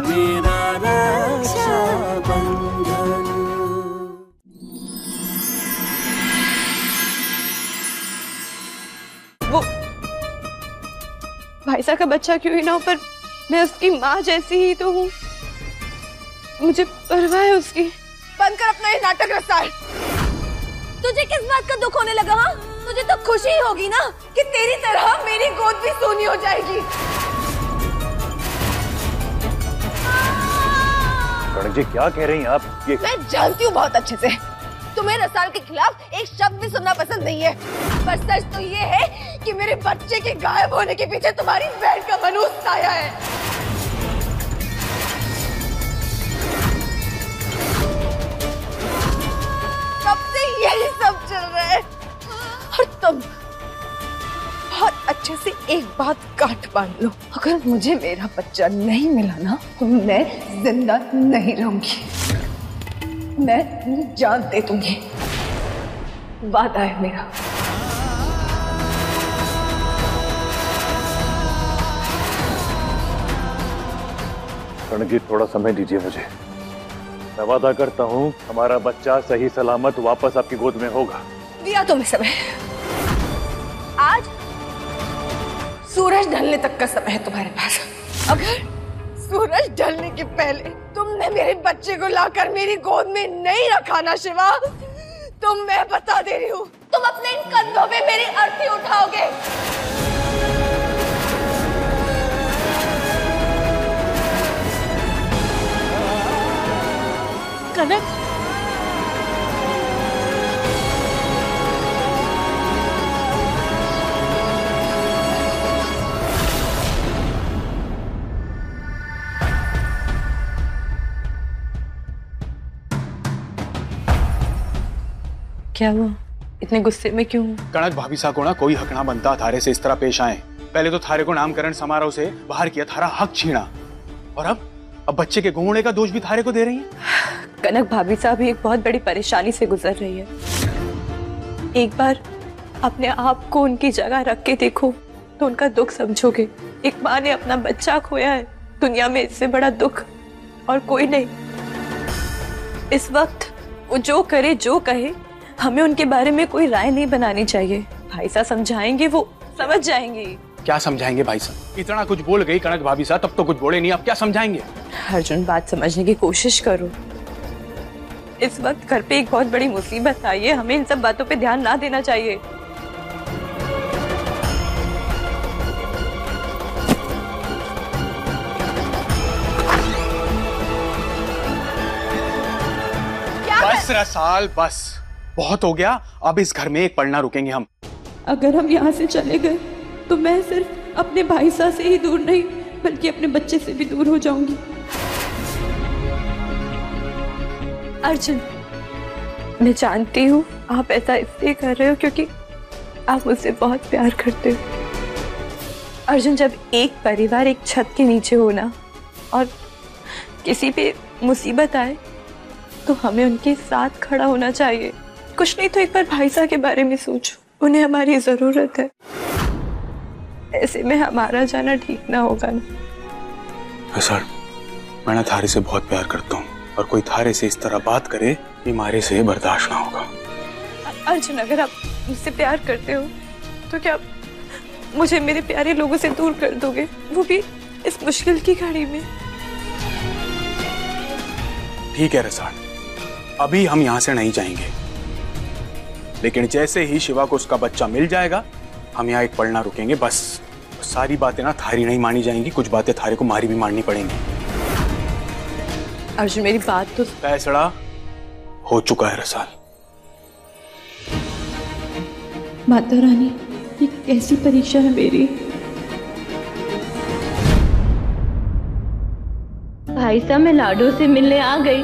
मेरा रक्षाबंधन। वो भाई साहब का बच्चा क्यों ही ना हो, पर मैं उसकी माँ जैसी ही तो हूँ। मुझे परवाह है उसकी। बंद कर अपना ये नाटक रसाल। तुझे किस बात का दुख होने लगा? हाँ, तुझे तो खुशी ही होगी ना कि तेरी तरह मेरी गोद भी सोनी हो जाएगी। कनक जी क्या कह रही हैं आप? मैं जानती हूँ बहुत अच्छे से, तुम्हें रसाल के खिलाफ एक शब्द भी सुनना पसंद नहीं है, पर सच तो ये है कि मेरे बच्चे के गायब होने के पीछे तुम्हारी बहन का मनूस साया है। कब से यही सब चल रहा है, और तुम बहुत अच्छे से एक बात गांठ बांध लो, अगर मुझे मेरा बच्चा नहीं मिला ना तो मैं जिंदा नहीं रहूंगी, मैं जान दे दूंगी, वादा है मेरा। कनक जी थोड़ा समय दीजिए मुझे, मैं वादा करता हूँ हमारा बच्चा सही सलामत वापस आपकी गोद में होगा। दिया तुम्हें समय, आज सूरज ढलने तक का समय है तुम्हारे पास। अगर सूरज ढलने के पहले तुमने मेरे बच्चे को लाकर मेरी गोद में नहीं रखा ना शिवा, तो मैं बता दे रही हूँ तुम अपने इन कंधों पे मेरी अर्थी उठाओगे। कनक, क्या हुआ? इतने गुस्से में क्यों? कनक भाभी सा को ना कोई हक ना बनता थारे से इस तरह पेश आए। पहले तो थारे को नामकरण समारोह से बाहर किया, थारा हक छीना, और अब बच्चे के घूमने का दोष भी थारे को दे रही हैं। कनक भाभी साहब एक बहुत बड़ी परेशानी से गुजर रही है। एक बार अपने आप को उनकी जगह रख के देखो तो उनका दुख समझोगे। एक माँ ने अपना बच्चा खोया है, दुनिया में इससे बड़ा दुख और कोई नहीं। इस वक्त वो जो करे जो कहे, हमें उनके बारे में कोई राय नहीं बनानी चाहिए। भाई साहब समझाएंगे, वो समझ जाएंगे। क्या समझाएंगे भाई साहब? इतना कुछ बोल गई कनक भाभी साहब, तब तो कुछ बोले नहीं, अब क्या समझाएंगे? अर्जुन बात समझने की कोशिश करो। इस वक्त घर पे एक बहुत बड़ी मुसीबत आई है, हमें इन सब बातों पे ध्यान ना देना चाहिए। बस रसाल बस, बहुत हो गया। अब इस घर में एक पल ना रुकेंगे हम। अगर हम यहाँ से चले गए तो मैं सिर्फ अपने भाई साहब से ही दूर नहीं बल्कि अपने बच्चे से भी दूर हो जाऊंगी। अर्जुन, मैं जानती हूँ आप ऐसा इसलिए कर रहे हो क्योंकि आप मुझसे बहुत प्यार करते हो। अर्जुन, जब एक परिवार एक छत के नीचे हो ना और किसी पे मुसीबत आए तो हमें उनके साथ खड़ा होना चाहिए। कुछ नहीं तो एक बार भाई साहब के बारे में सोचो, उन्हें हमारी जरूरत है। ऐसे में हमारा जाना ठीक ना होगा ना। सर, मैं ना थारे से बहुत प्यार करता हूँ और कोई थारे से इस तरह बात करे कि मारे से बर्दाश्त ना होगा। अर्जुन, अगर आप मुझसे प्यार करते हो तो क्या मुझे मेरे प्यारे लोगों से दूर कर दोगे, वो भी इस मुश्किल की घड़ी में? ठीक है रसाल, अभी हम यहाँ से नहीं जाएंगे, लेकिन जैसे ही शिवा को उसका बच्चा मिल जाएगा हम यहाँ एक पल ना रुकेंगे। बस सारी बातें ना थारी नहीं मानी जाएंगी, कुछ बातें थारे को मारी भी माननी पड़ेंगी। अर्जुन, मेरी बात तो। फैसला हो चुका है रसाल। माता रानी, ये कैसी परीक्षा है मेरी। भाई साहब, मैं लाडो से मिलने आ गई।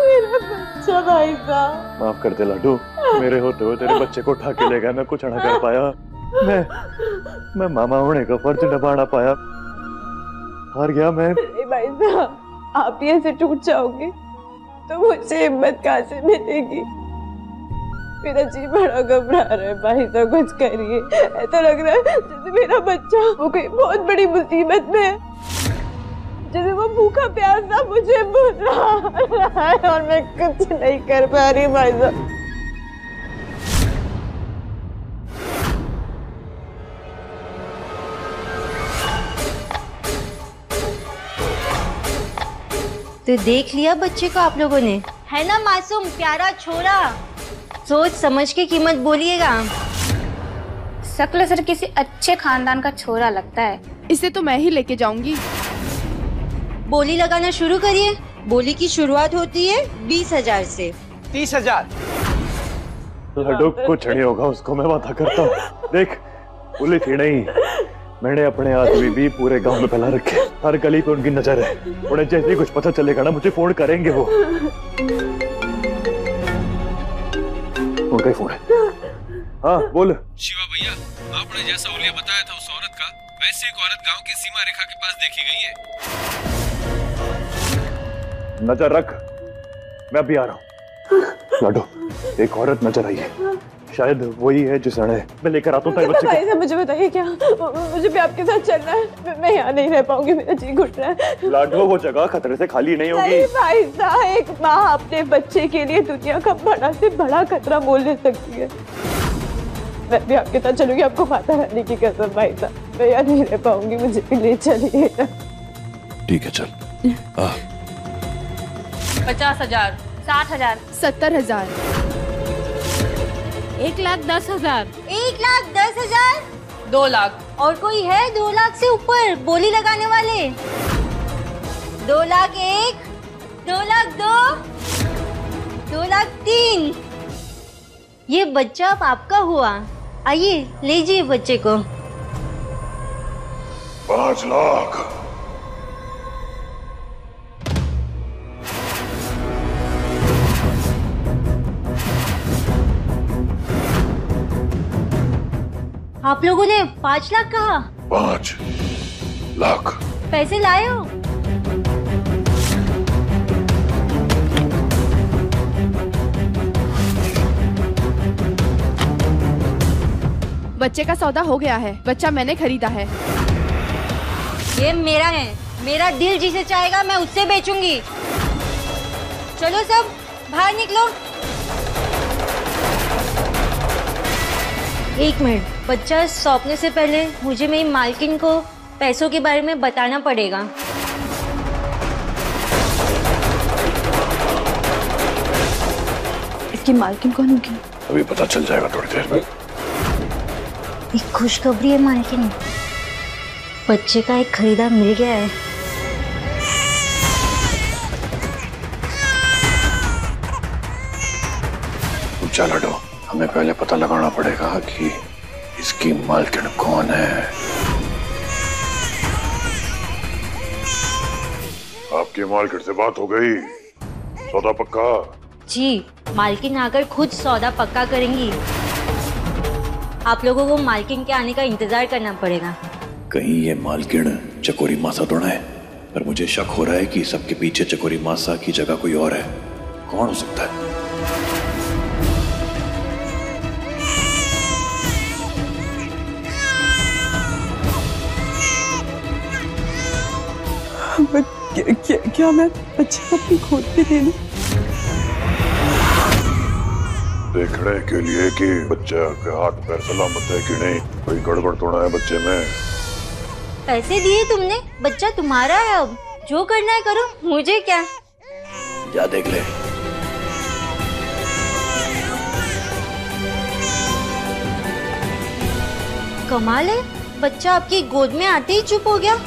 मेरा बच्चा भाई साहब। माफ कर दे लाडू, मेरे होते हुए तेरे बच्चे को उठा के ले गया, मैं कुछ ना कर पाया। मैं मामा होने का फर्ज निभा ना पाया, हार गया मैं। भाई साहब, आप ही ऐसे टूट जाओगे तो मुझे हिम्मत कहाँ से मिलेगी? मेरा जी बड़ा घबरा रहा है भाई, तो कुछ करिए। ऐसा लग रहा है जैसे मेरा बच्चा वो कोई बहुत बड़ी मुसीबत में है, जैसे वो भूखा प्यासा मुझे बुला रहा है और मैं कुछ नहीं कर पा रही भाई साहब। तो देख लिया बच्चे को आप लोगों ने, है ना मासूम प्यारा छोरा। सोच समझ के कीमत बोलिएगा। शक्ल से किसी अच्छे खानदान का छोरा लगता है। इसे तो मैं ही लेके जाऊंगी। बोली लगाना शुरू करिए। बोली की शुरुआत होती है 20,000 से। 30,000। लड्डू कुछ नहीं होगा, उसको मैं वादा करता हूँ। देख पुलिस ही नहीं, मैंने अपने आदमी भी पूरे गांव में फैला रखे, हर गली पे उनकी नजर है। उन्हें जैसे ही कुछ पता चलेगा ना मुझे फोन करेंगे वो। उनका ही फोन है। हाँ बोल। शिवा भैया, आपने जैसा ओलिया बताया था उस औरत का, वैसे एक औरत गांव की सीमा रेखा के पास देखी गई है। नजर रख, मैं अभी आ रहा हूँ। लाडो, एक औरत नजर आई है, शायद वही है जिसे मैं लेकर आता हूँ। भाई साहब मुझे बताइए, क्या मुझे भी आपके साथ चलना है? मैं यहाँ नहीं रह पाऊंगी, मेरा जी घुट रहा है। लाडो वो जगह खतरे से खाली नहीं होगी। नहीं भाई साहब, एक माँ अपने बच्चे के लिए दुनिया का बड़ा से बड़ा खतरा मोल ले सकती है। मैं भी आपके साथ चलूंगी, आपको माता रानी की कसम भाई साहब, मैं यहाँ नहीं रह पाऊंगी, मुझे भी ले चलिए। ठीक है चल। 50,000, 60,000, 70,000, 1,10,000, 1,10,000, 2 लाख। और कोई है 2 लाख से ऊपर बोली लगाने वाले? 2 लाख 1, 2 लाख 2, 2 लाख 3। ये बच्चा अब आपका हुआ। आइए लीजिए बच्चे को। 5 लाख। आप लोगों ने 5 लाख कहा? 5 लाख। पैसे लाए हो? बच्चे का सौदा हो गया है। बच्चा मैंने खरीदा है। ये मेरा है। मेरा दिल जिसे चाहेगा मैं उससे बेचूंगी। चलो सब बाहर निकलो। 1 मिनट, बच्चा सौंपने से पहले मुझे मेरी मालकिन को पैसों के बारे में बताना पड़ेगा। इसकी मालकिन कौन होगी? अभी पता चल जाएगा थोड़ी देर में। एक खुशखबरी है मालकिन, बच्चे का एक खरीदार मिल गया है। चल हटो, हमें पहले पता लगाना पड़ेगा कि इसकी मालकिन कौन है। आपकी मालकिन से बात हो गई? सौदा पक्का? जी, मालकिन आकर खुद सौदा पक्का करेंगी। आप लोगों को मालकिन के आने का इंतजार करना पड़ेगा। कहीं ये मालकिन चकोरी मासा तो ना है, पर मुझे शक हो रहा है कि सबके पीछे चकोरी मासा की जगह कोई और है। कौन हो सकता है? क्या मैं बच्चे को अपनी गोद में ले लूं? देखने के लिए कि बच्चे के हाथ पैर सलामत है कि नहीं, कोई गड़बड़ तो ना है बच्चे में। पैसे दिए तुमने, बच्चा तुम्हारा है। अब जो करना है करो, मुझे क्या। जा देख ले। कमाल है, बच्चा आपकी गोद में आते ही चुप हो गया।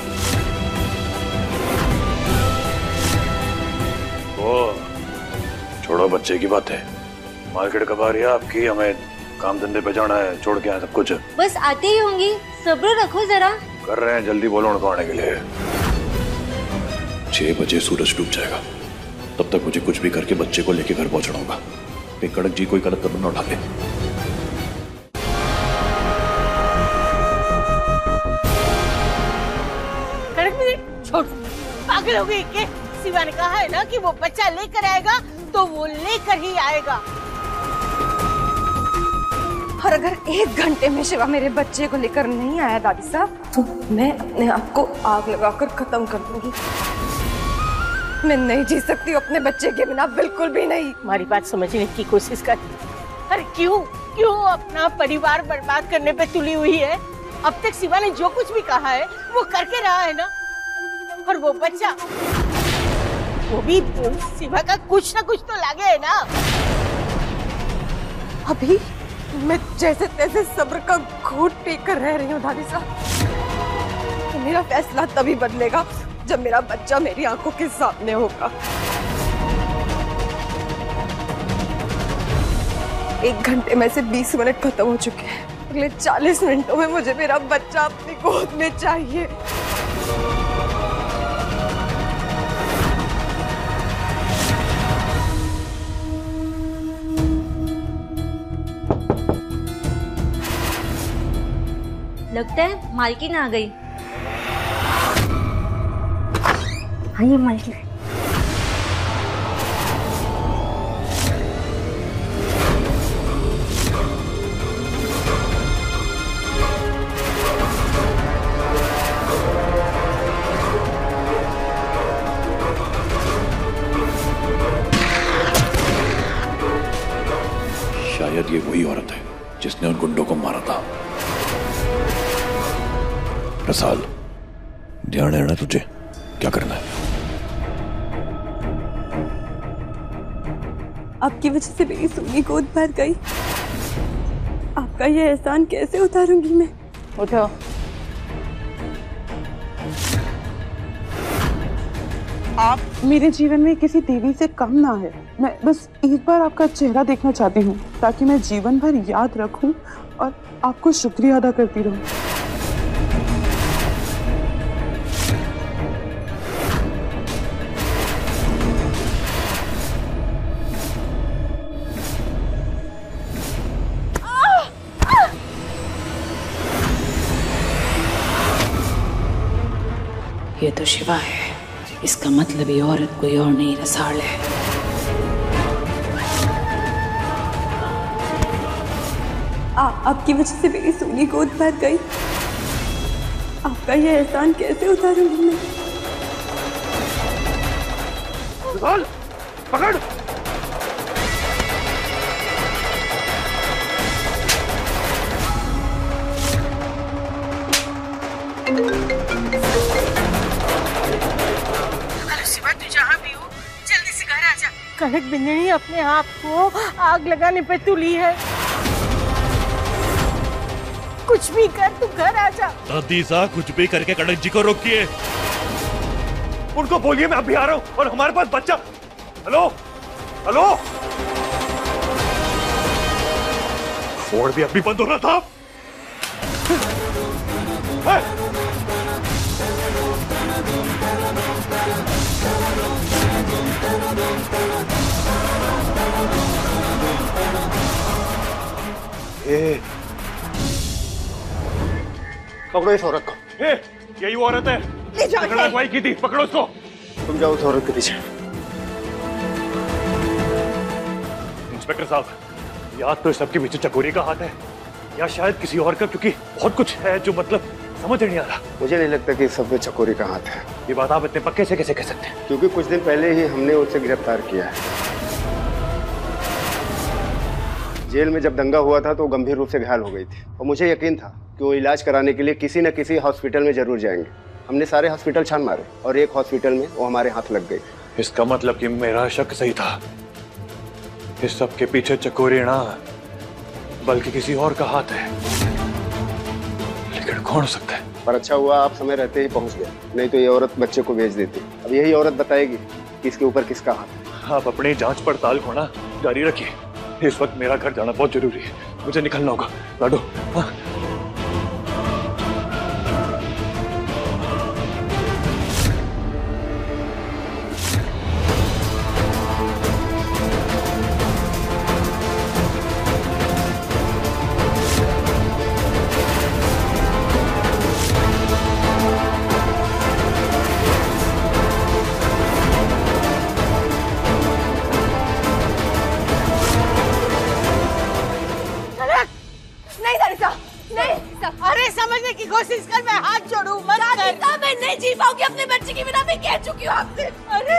छोड़ो बच्चे की बात है। मार्केट कब आ रही है आपकी? हमें काम धंधे पे जाना है, छोड़ के आए सब कुछ। बस आते ही होंगी, सब्र रखो जरा। कर रहे हैं, जल्दी बोलो उनको आने के लिए। 6 बजे सूरज डूब जाएगा, तब तक मुझे कुछ भी करके बच्चे को लेके घर पहुंचना होगा। फिर कड़क जी कोई गलत कदम न उठा ले। कड़क जी छोड़, पागल हो गई क्या? शिवा ने कहा है ना कि वो बच्चा लेकर आएगा, तो वो लेकर ही आएगा। और अगर 1 घंटे में शिवा मेरे बच्चे को लेकर नहीं आया दादी साहब, तो मैं अपने आप को आग लगाकर खत्म कर दूंगी। मैं नहीं जी सकती अपने बच्चे के बिना, बिल्कुल भी नहीं। हमारी बात समझने की कोशिश कर। अरे क्यों क्यों अपना परिवार बर्बाद करने पे तुली हुई है? अब तक शिवा ने जो कुछ भी कहा है वो करके रहा है ना। और वो बच्चा, वो भी शिवा का कुछ ना कुछ तो लागे है ना। अभी मैं जैसे तैसे सब्र का घूंट पीकर रह रही हूँ दादी साहब। तो मेरा फैसला तभी बदलेगा जब मेरा बच्चा मेरी आंखों के सामने होगा। 1 घंटे में से 20 मिनट खत्म हो चुके हैं। अगले 40 मिनटों में मुझे मेरा बच्चा अपनी गोद में चाहिए। लगता है मालकिन आ गई। हाँ ये मालकिन। शायद ये वही औरत है जिसने उन गुंडों को मारा था। रसाल, ध्यान है ना तुझे? क्या करना है? आपकी वजह से मेरी सोनी गोद भर गई। आपका ये एहसान कैसे उतारूंगी मैं? उठो। आप मेरे जीवन में किसी देवी से कम ना है। मैं बस एक बार आपका चेहरा देखना चाहती हूँ ताकि मैं जीवन भर याद रखूं और आपको शुक्रिया अदा करती रहूं। ये तो शिवा है। इसका मतलब ये औरत कोई और नहीं, रसाल है। आपकी वजह से मेरी सोनी गोद भर गई। आपका ये एहसान कैसे उतारूंगी मैं? रसाल, पकड़। कनक बिंदनी अपने आप को आग लगाने पे तुली है। कुछ भी कर, तू घर आ जा। दादी साहब, कुछ भी करके कनक जी को रोकिए। उनको बोलिए मैं अभी आ रहा हूँ और हमारे पास बच्चा। हेलो हेलो, फोन भी अभी बंद हो रहा था। पकड़ो इस औरत को। यही वो औरत है जिसने अगुवाई की थी। पकड़ो उसको। तुम जाओ उस औरत के पीछे। इंस्पेक्टर साहब, या तो सबके पीछे चकोरी का हाथ है या शायद किसी और का, क्योंकि बहुत कुछ है जो मतलब समझ नहीं आ रहा। मुझे नहीं लगता कि सब में चकोरी का हाथ है। ये बात आप इतने पक्के से कैसे कह सकते हैं? क्योंकि कुछ दिन पहले ही हमने उसे गिरफ्तार किया है। जेल में जब दंगा हुआ था तो वो गंभीर रूप से घायल हो गई थी और मुझे यकीन था कि वो इलाज कराने के लिए किसी न किसी हॉस्पिटल में जरूर जाएंगे। हमने सारे हॉस्पिटल छान मारे और एक हॉस्पिटल में वो हमारे हाथ लग गई। इसका मतलब कि मेरा शक सही था। इस सब के पीछे चकोरी ना बल्कि किसी और का हाथ है। लेकिन कौन हो सकता है? पर अच्छा हुआ आप समय रहते ही पहुंच गए, नहीं तो ये औरत बच्चे को भेज देती। अब यही औरत बताएगी कि इसके ऊपर किसका हाथ है। आप अपनी जांच पड़ताल को ना जारी रखिए। इस वक्त मेरा घर जाना बहुत जरूरी है। मुझे निकलना होगा। लाडो, हाँ। नहीं सरिता, नहीं। अरे समझने की कोशिश कर, मैं हाथ जोड़ू मत कर। मैं नहीं जी पाऊंगी अपने बच्चे की बिना, मैं कह चुकी हूँ आपसे। अरे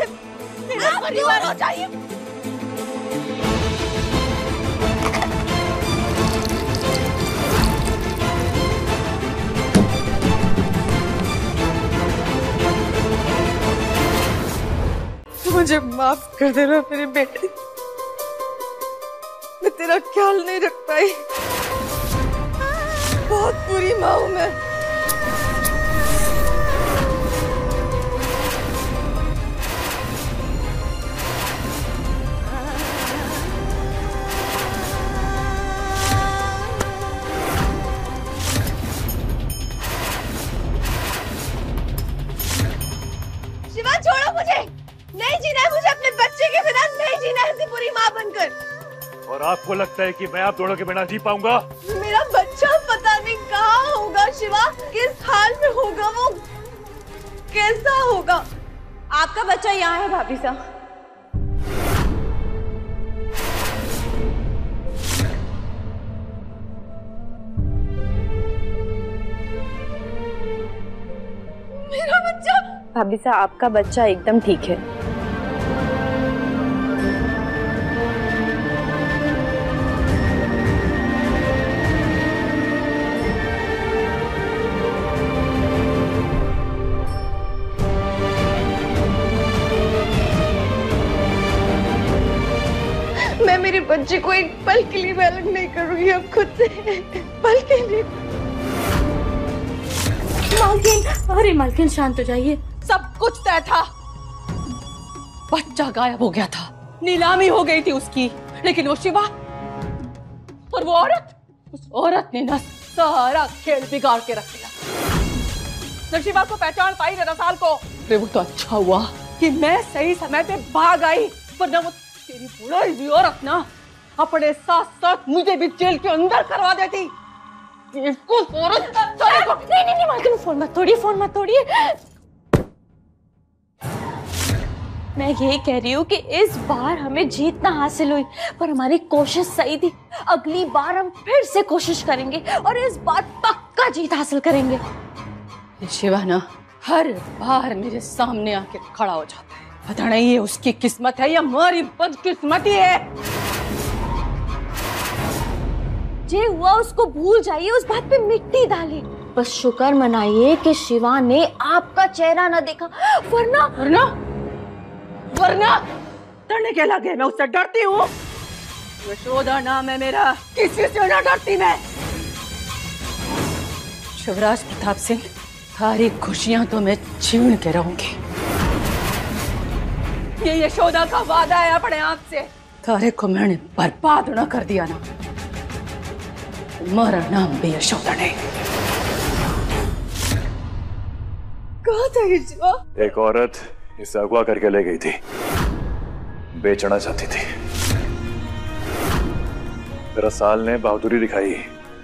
मेरा परिवार हो जाइए। मुझे माफ कर देना मेरे बेटे, मैं तेरा ख्याल नहीं रख पाई। बहुत बुरी माँ हूं मैं। शिवा छोड़ो मुझे, नहीं जीना है मुझे अपने बच्चे के बिना, नहीं जीना है ऐसी बुरी माँ बनकर। और आपको लगता है कि मैं आप दोनों के बिना जी पाऊंगा? मेरा बच्चा पता नहीं कहाँ होगा शिवा, किस हाल में होगा वो, कैसा होगा? आपका बच्चा यहाँ है भाभी साहब। मेरा बच्चा? भाभी साहब आपका बच्चा एकदम ठीक है। मैं मेरे बच्चे को एक पल के लिए भी अलग नहीं करूंगी अब खुद से, पल के लिए। मालकिन, अरे मालकिन शांत हो जाइए। सब कुछ तय था, बच्चा गायब हो गया था, नीलामी हो गई थी उसकी, लेकिन वो शिवा और वो औरत, उस औरत ने ना सारा खेल बिगाड़ के रख दिया। न शिवा को पहचान पाई न रसाल को। अरे वो तो अच्छा हुआ कि मैं सही समय पे भाग आई, वरना वो तेरी बुढ़ाई हुई औरत ना अपने साथ साथ मुझे भी जेल के अंदर करवा देती। औरत नहीं मालकिन, फोन मत तोड़िए, फोन मत तोड़िए। मैं ये कह रही हूँ कि इस बार हमें जीत ना हासिल हुई, पर हमारी कोशिश सही थी। अगली बार हम फिर से कोशिश करेंगे और इस बार पक्का जीत हासिल करेंगे। शिवा ना हर बार मेरे सामने आके खड़ा हो जाता है, पता नहीं ये उसकी किस्मत है या हमारी बदकिस्मती है। जे हुआ उसको भूल जाइए, उस बात पे मिट्टी डालिए। बस शुक्र मनाइए कि शिवा ने आपका चेहरा ना देखा, वरना वरना वरना डरने के लगे, मैं उससे डरती हूँ। यशोदा नाम है मेरा, किसी से ना डरती मैं। शिवराज प्रताप सिंह, सारी खुशियां तो मैं छीन के रहूंगी। ये यशोदा का वादा है अपने आप से। तारे को मैंने बर्बाद न कर दिया ना, तुम्हारा नाम भी यशोदा नहीं। कहाँ था ये शिवा? एक औरत इसे अगवा करके ले गई थी, बेचना चाहती थी। रसाल ने बहादुरी दिखाई,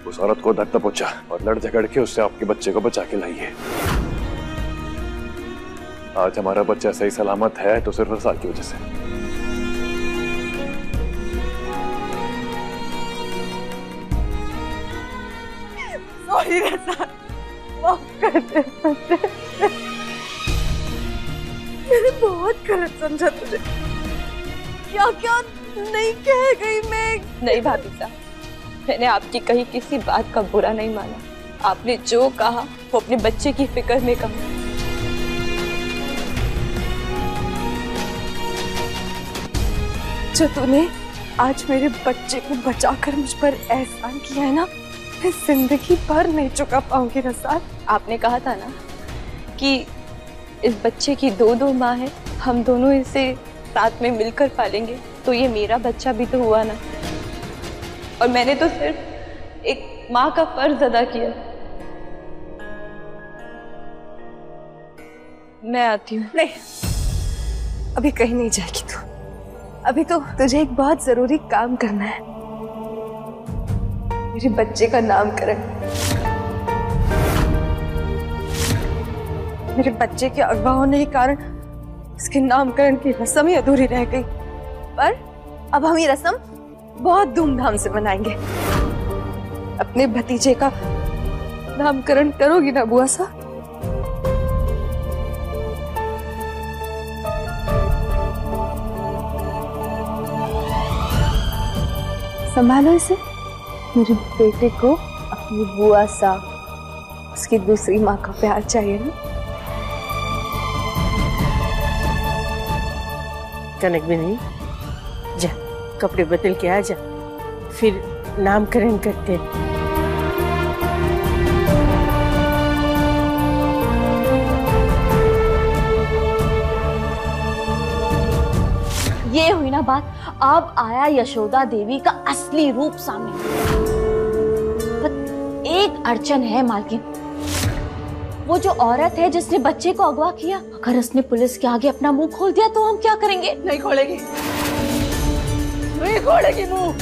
उस औरत को धक्का पहुंचा और लड़ झगड़ के उससे आपके बच्चे को बचा के लाई है। आज हमारा बच्चा सही सलामत है तो सिर्फ रसाल की वजह से। सॉरी रसाल, माफ कर दे मुझे, मैंने बहुत गलत समझा तुझे। क्या क्या नहीं कह गई मैं। नहीं भाभी साहब, मैंने आपकी कही किसी बात का बुरा नहीं माना। आपने जो कहा वो अपने बच्चे की फिक्र में कहा। जो तूने आज मेरे बच्चे को बचाकर मुझ पर एहसान किया है ना, मैं जिंदगी भर नहीं चुका पाऊंगी रसाल। आपने कहा था ना कि इस बच्चे की दो माँ है, हम दोनों इसे साथ में मिलकर पालेंगे, तो ये मेरा बच्चा भी तो हुआ ना। और मैंने तो सिर्फ एक माँ का फर्ज अदा किया। मैं आती हूँ। नहीं, अभी कहीं नहीं जाएगी तू। अभी तो तुझे एक बहुत जरूरी काम करना है, मेरे बच्चे का नामकरण। मेरे बच्चे के अगवा होने के कारण उसके नामकरण की रस्म ही अधूरी रह गई, पर अब हम ये रस्म बहुत धूमधाम से मनाएंगे। अपने भतीजे का नामकरण करोगी ना बुआ सा? संभालो इसे। मेरे बेटे को अपनी बुआ सा, उसकी दूसरी माँ का प्यार चाहिए ना। कनक भी नहीं, जा कपड़े बदल के आ जा, फिर नामकरण करते हैं। ये हुई ना बात, अब आया यशोदा देवी का असली रूप सामने। पर एक अड़चन है मालकिन, वो जो औरत है जिसने बच्चे को अगवा किया, अगर उसने पुलिस के आगे अपना मुंह खोल दिया तो हम क्या करेंगे? नहीं खोलेगी, नहीं खोलेगी मुंह।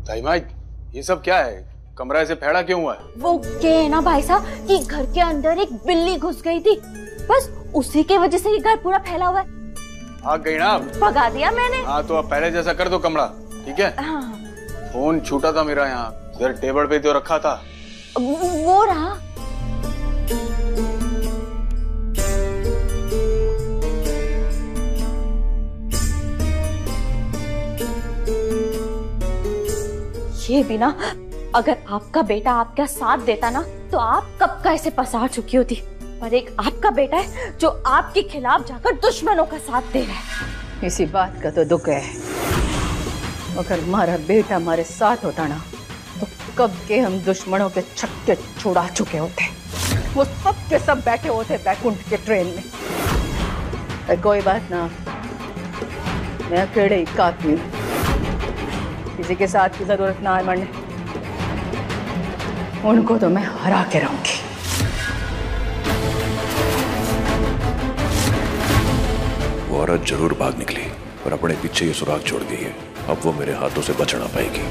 ताईमा, ये सब क्या है? कमरा ऐसे फैला क्यों हुआ है? वो क्या है ना भाई साहब कि घर के अंदर एक बिल्ली घुस गई थी, बस उसी के वजह से ये घर पूरा फैला हुआ है। भाग गई ना? भगा दिया मैंने। हाँ तो अब पहले जैसा कर दो कमरा, ठीक है? हाँ। फोन छूटा था मेरा यहाँ, इधर टेबल पे तो रखा था। वो रहा। ये भी ना, अगर आपका बेटा आपका साथ देता ना तो आप कब का ऐसे पसार चुकी होती, पर एक आपका बेटा है जो आपके खिलाफ जाकर दुश्मनों का साथ दे रहा है। इसी बात का तो दुख है, अगर हमारा बेटा हमारे साथ होता ना तो कब के हम दुश्मनों के छक्के छुड़ा चुके होते। वो सब के सब बैठे होते बैकुंठ के ट्रेन में। पर कोई बात ना, मैं अकेले ही काफी हूँ, किसी के साथ की जरूरत ना है मरने। उनको तो मैं हरा के रहूंगी। वो औरत जरूर भाग निकली, पर अपने पीछे ये सुराग छोड़ गई है। अब वो मेरे हाथों से बच ना पाएगी।